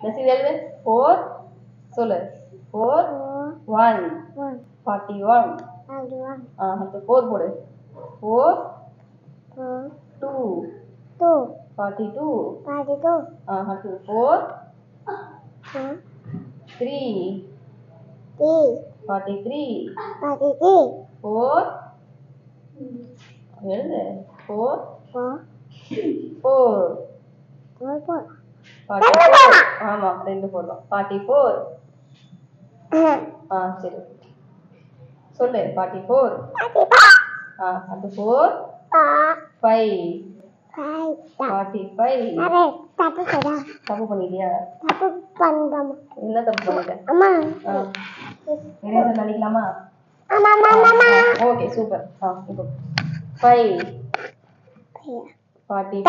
நசீர் எழுது 4 சொல்லு 4 1 41 அடுத்து 4 போடு 4 2 42 அடுத்து 4 3 43 4 எழுது 4 ஆமா 2 போடலாம் 44 சரி சொல்லு 44 அடுத்து 4 5 45 தப்பு பண்ணிட்டியா என்ன தப்பு பண்ணிட்ட இரேசர் அடிக்கலாமா ஓகே சூப்பர் இப்போ 5 45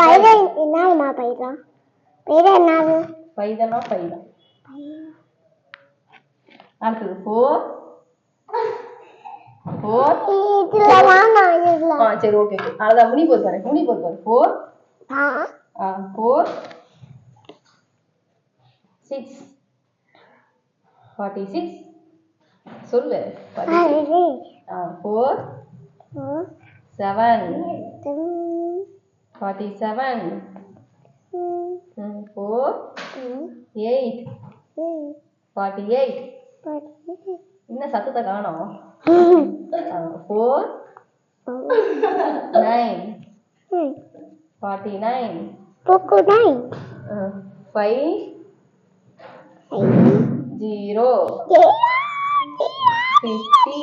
என்னமா பைதான் அடுத்தது 4 சரி ஓகே அதான் முனி போது பாரு 4 6 46 சொல்லு 4 7 47 4 8 48 இன்னும் சத்தத்தை காணோம் 4 9 49 5 0 50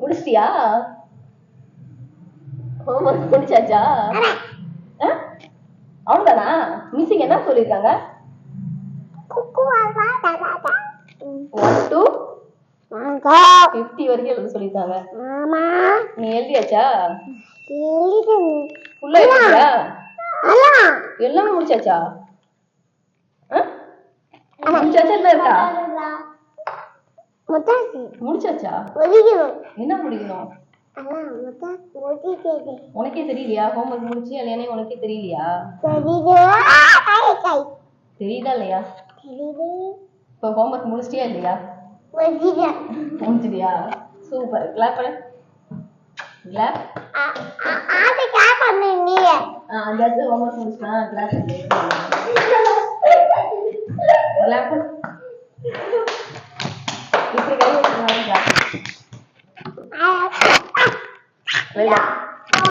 முடிச்சிட்டியா ஹோம்வொர்க் முடிச்சாச்சா அவ்வளவுதானா மிஸ்ஸிங் என்ன சொல்லிருக்காங்க 1 to 50 வரைக்கும் எழுத சொல்லிருக்காங்க நீ எழுதியாச்சா ஃபுல்லா எழுதியா எல்லாமே முடிச்சாச்சா முடிச்சாச்சா என்ன இருக்கா முடிச்சாச்சா என்ன முடிக்கணும் உனக்கே தெரியலையா ஹோம்வொர்க் முடிச்சு இல்லையானே உனக்கே தெரியலையா தெரியுதா இல்லையா இப்போ ஹோம்வொர்க் முடிச்சிட்டியா இல்லையா முடிச்சிட்டியா சூப்பர் கிளாப் பண்ணு கிளாப் அஞ்சாவது ஹோம்வொர்க் முடிச்சினா கிளாப் பண்ணு கிளாப் பண்ணு இப்படி கை வச்சுக்கலாம் கிளாப்